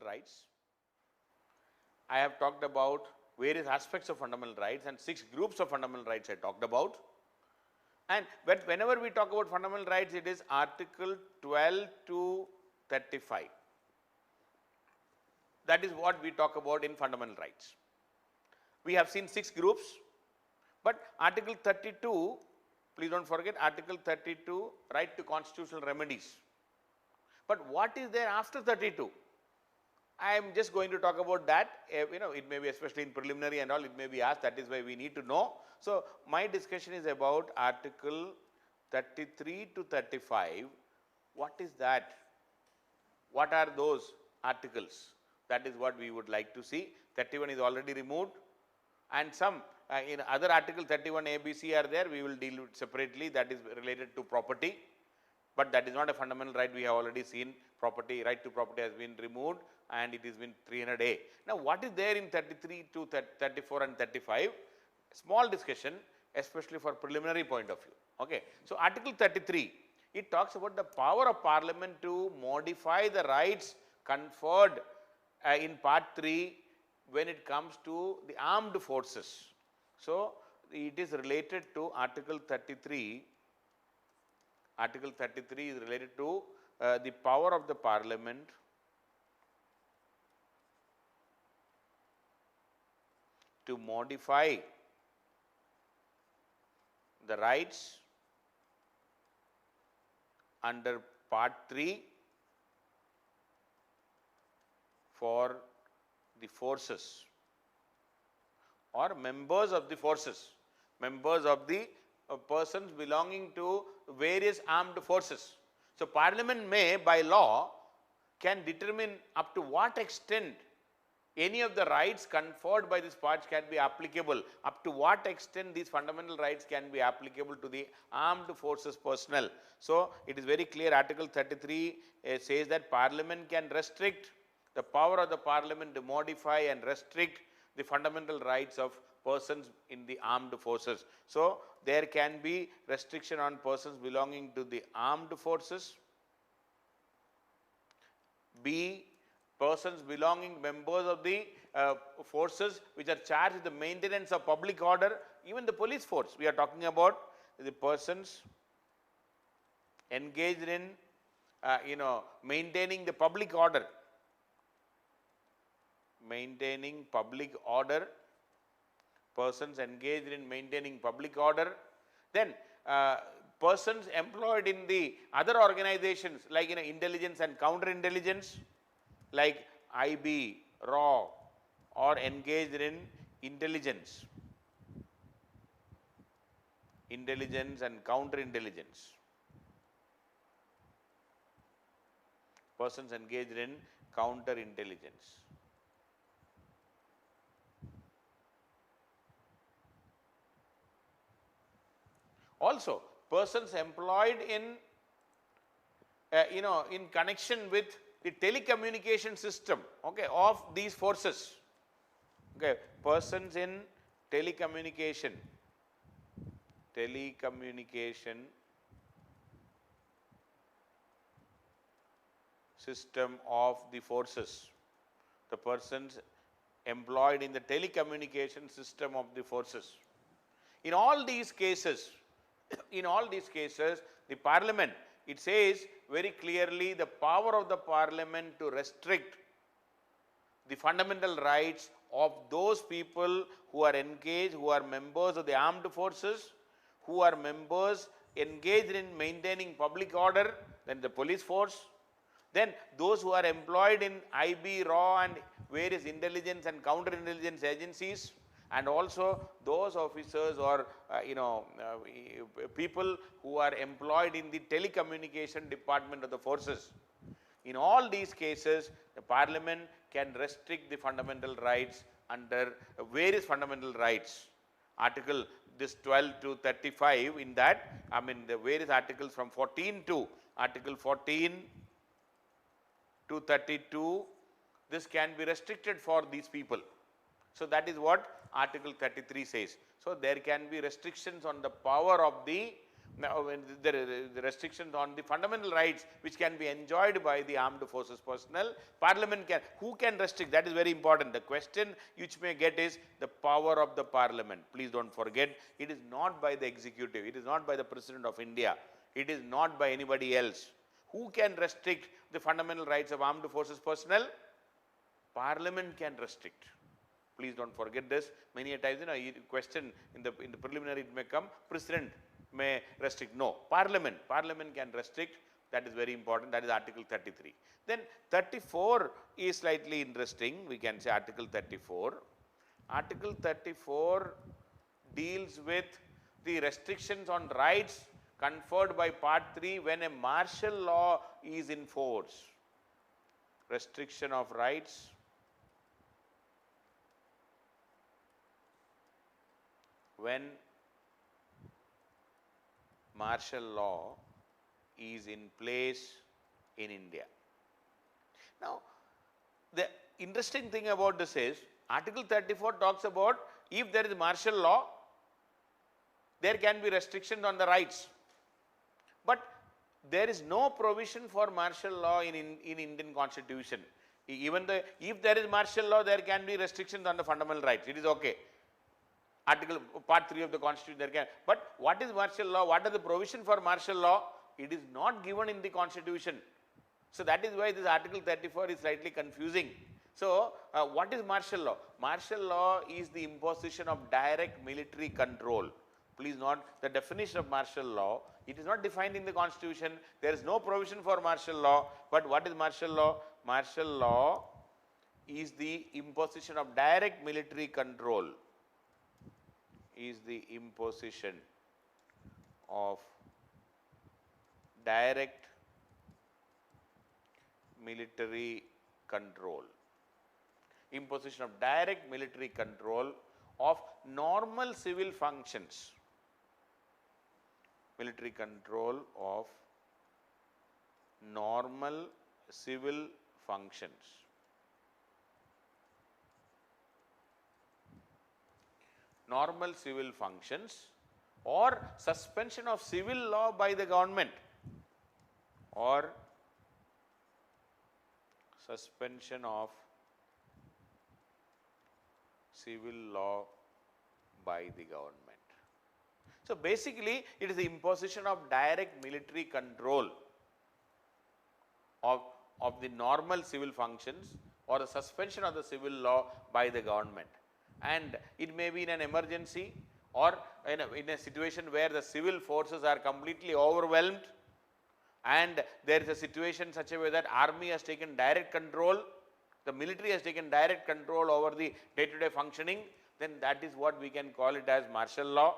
rights. I have talked about various aspects of fundamental rights and 6 groups of fundamental rights I talked about. And but whenever we talk about fundamental rights, it is Article 12 to 35. That is what we talk about in fundamental rights. We have seen 6 groups, but Article 32, please don't forget Article 32, right to constitutional remedies. But what is there after 32? I am just going to talk about that. It may be, especially in preliminary and all, it may be asked. That is why we need to know. So my discussion is about Article 33 to 35. What is that? What are those articles? That is what we would like to see. 31 is already removed, and some in other Article 31 A, B, C are there. We will deal with separately. That is related to property, but that is not a fundamental right. We have already seen property, right to property has been removed, and it has been 300A. Now, what is there in 33 to 34 and 35? Small discussion, especially for preliminary point of view. Okay. So, Article 33, it talks about the power of Parliament to modify the rights conferred in Part 3 when it comes to the armed forces. So, it is related to Article 33. Article 33 is related to the power of the Parliament to modify the rights under Part 3 for the forces or members of the forces, members of the persons belonging to various armed forces. So, Parliament may by law can determine up to what extent any of the rights conferred by this part can be applicable, up to what extent these fundamental rights can be applicable to the armed forces personnel. So, it is very clear. Article 33 says that Parliament can restrict the power of the Parliament to modify and restrict the fundamental rights of persons in the armed forces. So, there can be restriction on persons belonging to the armed forces. B, persons belonging, members of the forces which are charged with the maintenance of public order, even the police force. We are talking about the persons engaged in maintaining the public order. Maintaining public order, persons engaged in maintaining public order. Then persons employed in the other organizations like intelligence and counterintelligence, like IB, RAW, or engaged in intelligence and counterintelligence. Persons engaged in counterintelligence. Also, persons employed in in connection with the telecommunication system, okay, of these forces. Okay, persons in telecommunication system of the forces. The persons employed in the telecommunication system of the forces. In all these cases, the Parliament, it says very clearly the power of the Parliament to restrict the fundamental rights of those people who are engaged, who are members of the armed forces, who are members engaged in maintaining public order, then the police force, then those who are employed in IB, RAW and various intelligence and counterintelligence agencies, and also those officers or people who are employed in the telecommunication department of the forces. In all these cases, the Parliament can restrict the fundamental rights under various fundamental rights. Article this 12 to 35, in that, the various articles from 14 to Article 14 to 32, this can be restricted for these people. So, that is what Article 33 says. So, there can be restrictions on the power of the Now, when the restrictions on the fundamental rights which can be enjoyed by the armed forces personnel, Parliament can, who can restrict? That is very important. The question which may get is the power of the Parliament. Please don't forget, it is not by the executive, it is not by the President of India, it is not by anybody else. Who can restrict the fundamental rights of armed forces personnel? Parliament can restrict. Please don't forget this. Many a times, question in the preliminary it may come, President may restrict. No, Parliament can restrict. That is very important. That is Article 33. Then 34 is slightly interesting. We can say Article 34. Article 34 deals with the restrictions on rights conferred by Part 3 when a martial law is in force. Restriction of rights when martial law is in place in India. Now, the interesting thing about this is Article 34 talks about if there is martial law, there can be restrictions on the rights. But there is no provision for martial law in Indian Constitution. Even if there is martial law, there can be restrictions on the fundamental rights. It is okay. Part 3 of the Constitution there can. But what is martial law? What is the provision for martial law? It is not given in the Constitution. So that is why this Article 34 is slightly confusing. So what is martial law? Martial law is the imposition of direct military control. Please note the definition of martial law. It is not defined in the Constitution. There is no provision for martial law. But what is martial law? Martial law is the imposition of direct military control. Is the imposition of direct military control. Imposition of direct military control of normal civil functions. Military control of normal civil functions. Normal civil functions or suspension of civil law by the government or suspension of civil law by the government. So basically it is the imposition of direct military control of the normal civil functions or the suspension of the civil law by the government. And it may be in an emergency or in a situation where the civil forces are completely overwhelmed and there is a situation such a way that army has taken direct control, the military has taken direct control over the day-to-day functioning, then that is what we can call it as martial law.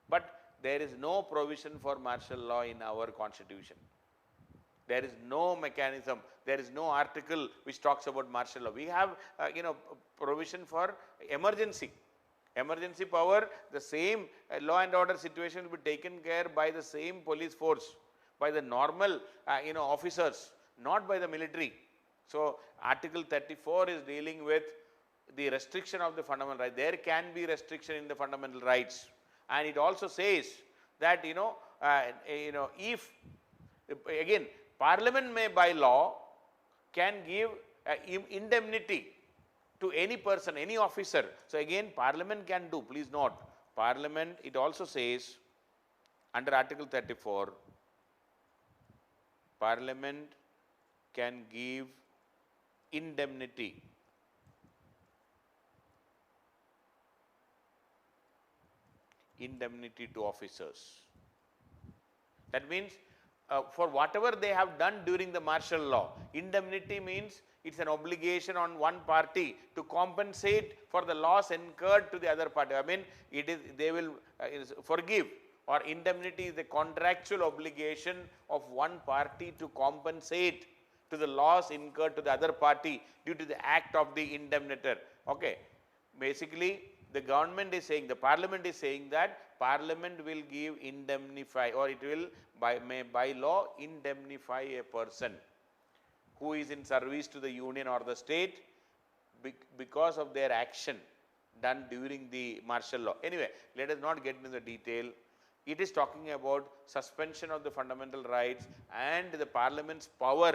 But there is no provision for martial law in our Constitution. There is no mechanism, there is no article which talks about martial law. We have, provision for emergency. Emergency power, the same law and order situation will be taken care by the same police force, by the normal, officers, not by the military. So, Article 34 is dealing with the restriction of the fundamental rights. There can be restriction in the fundamental rights. And it also says that, if, again, Parliament may by law can give indemnity to any person, any officer. So again, Parliament can do, please note, Parliament, it also says under Article 34, Parliament can give indemnity to officers. That means for whatever they have done during the martial law. Indemnity means it's an obligation on one party to compensate for the loss incurred to the other party. I mean, they will forgive, or indemnity is the contractual obligation of one party to compensate to the loss incurred to the other party due to the act of the indemnitor. Okay. Basically, the government is saying, the Parliament is saying that Parliament will give indemnify, or it will by law indemnify a person who is in service to the union or the state because of their action done during the martial law. Anyway, let us not get into the detail. it is talking about suspension of the fundamental rights and the parliament's power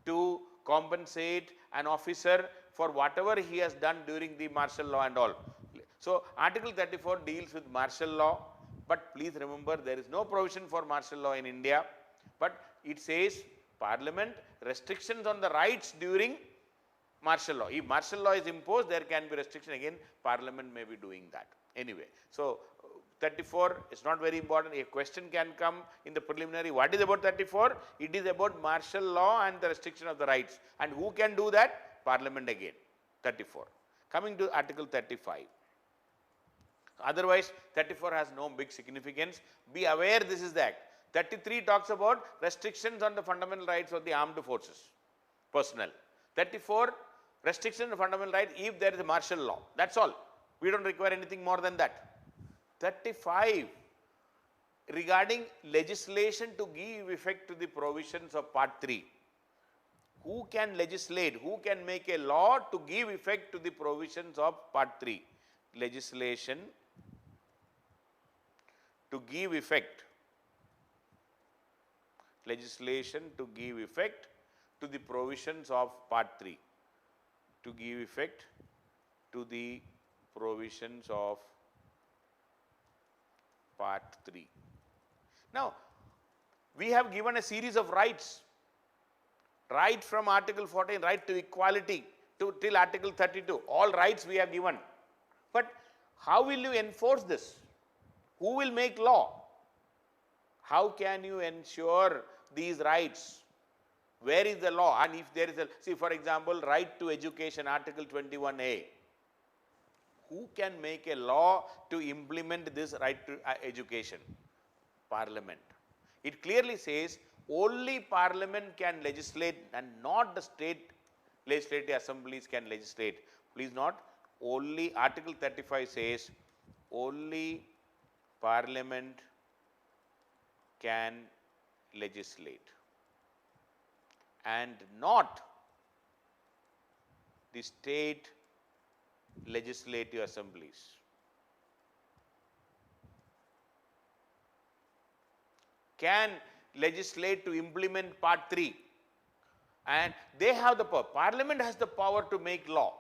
to compensate an officer for whatever he has done during the martial law and all. So Article 34 deals with martial law, but please remember there is no provision for martial law in India, but it says parliament restrictions on the rights during martial law. If martial law is imposed, there can be restriction again, parliament may be doing that. Anyway, so 34 is not very important. A question can come in the preliminary. What is about 34? It is about martial law and the restriction of the rights. And who can do that? Parliament again. 34. Coming to Article 35. Otherwise, 34 has no big significance. Be aware this is the act. 33 talks about restrictions on the fundamental rights of the armed forces, personnel. 34, restrictions on fundamental rights if there is a martial law. That's all. We don't require anything more than that. 35, regarding legislation to give effect to the provisions of Part 3. Who can legislate? Who can make a law to give effect to the provisions of Part 3? Legislation to give effect. Legislation to give effect to the provisions of Part 3. To give effect to the provisions of Part 3. Now, we have given a series of rights. Right from Article 14, right to equality, till Article 32. All rights we have given. But how will you enforce this? Who will make law? How can you ensure these rights? Where is the law? And if there is a, see for example, right to education, Article 21A. Who can make a law to implement this right to education? Parliament. It clearly says only Parliament can legislate and not the state legislative assemblies can legislate. Please note, only Article 35 says only Parliament can legislate and not the state legislative assemblies. Can legislate to implement Part 3, and they have the power. Parliament has the power to make law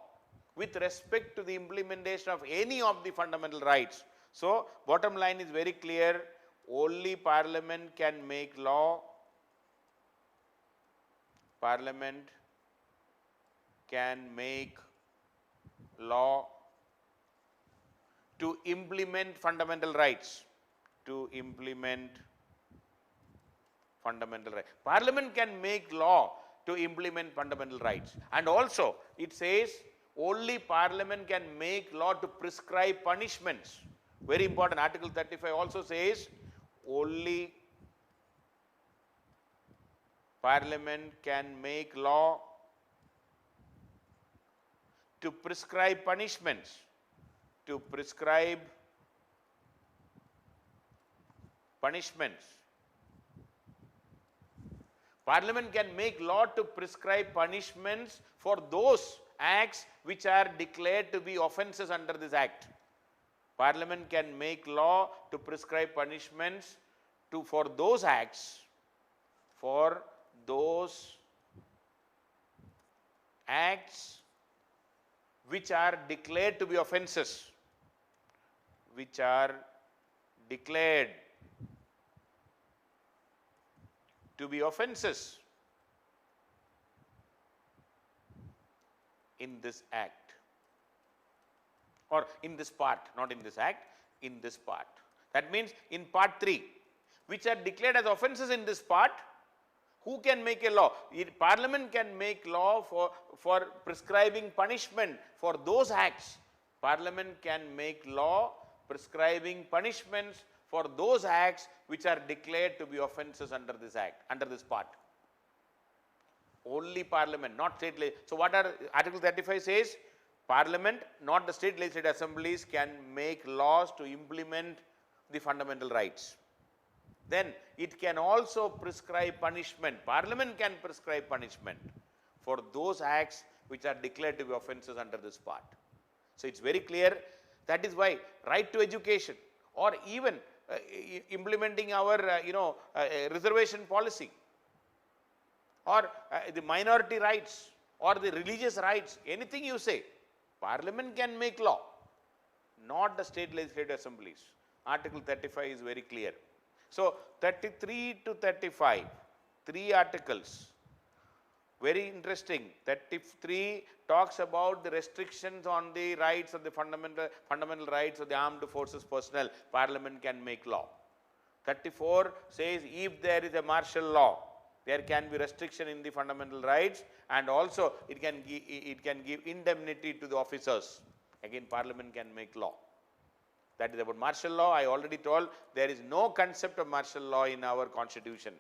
with respect to the implementation of any of the fundamental rights. So, bottom line is very clear, only Parliament can make law. Parliament can make law to implement fundamental rights. To implement fundamental rights. Parliament can make law to implement fundamental rights. And also, it says only Parliament can make law to prescribe punishments. Very important. Article 35 also says only Parliament can make law to prescribe punishments. To prescribe punishments. Parliament can make law to prescribe punishments for those acts which are declared to be offences under this act. Parliament can make law to prescribe punishments for those acts, for those acts which are declared to be offences, which are declared to be offences in this act, or in this part, not in this act, in this part. That means in Part 3, which are declared as offences in this part, who can make a law? Parliament can make law for prescribing punishment for those acts. Parliament can make law prescribing punishments for those acts which are declared to be offences under this act, under this part. Only Parliament, not state. So what are Article 35 says? Parliament, not the state legislative assemblies, can make laws to implement the fundamental rights. Then it can also prescribe punishment. Parliament can prescribe punishment for those acts which are declared to be offences under this part. So it's very clear. That is why right to education, or even implementing our, reservation policy, or the minority rights, or the religious rights, anything you say, Parliament can make law, not the state legislative assemblies. Article 35 is very clear. So 33 to 35, 3 articles. Very interesting. 33 talks about the restrictions on the rights of the fundamental rights of the armed forces personnel. Parliament can make law. 34 says if there is a martial law, there can be restriction in the fundamental rights, and also it can give indemnity to the officers. Again, Parliament can make law. That is about martial law. I already told there is no concept of martial law in our constitution.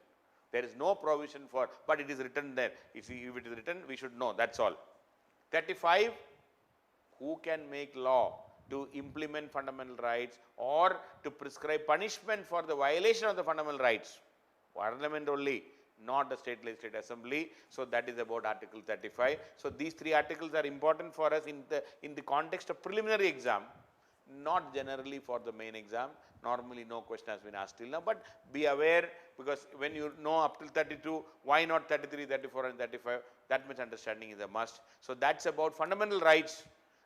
There is no provision for, but it is written there. If it is written, we should know, that's all. 35, who can make law to implement fundamental rights or to prescribe punishment for the violation of the fundamental rights? Parliament only, not the state legislative assembly. So that is about Article 35. So these 3 articles are important for us in the context of preliminary exam, not generally for the main exam. Normally no question has been asked till now, but be aware, because when you know up till 32, why not 33, 34 and 35? That much understanding is a must. So that's about fundamental rights.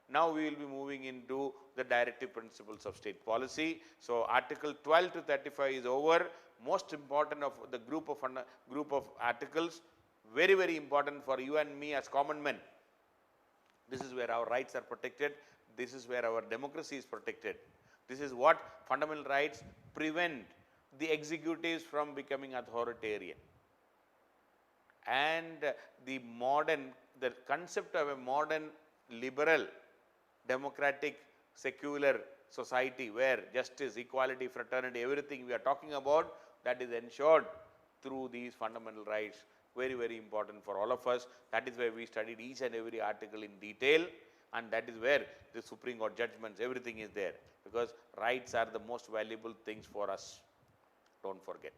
Now we will be moving into the directive principles of state policy. So Article 12 to 35 is over. Most important of the group of articles, very, very important for you and me as common men. This is where our rights are protected. This is where our democracy is protected. This is what fundamental rights prevent the executives from becoming authoritarian. And the concept of a modern, liberal, democratic, secular society where justice, equality, fraternity, everything we are talking about, that is ensured through these fundamental rights. Very, very important for all of us. That is why we studied each and every article in detail. And that is where the Supreme Court judgments, everything is there, because rights are the most valuable things for us. Don't forget.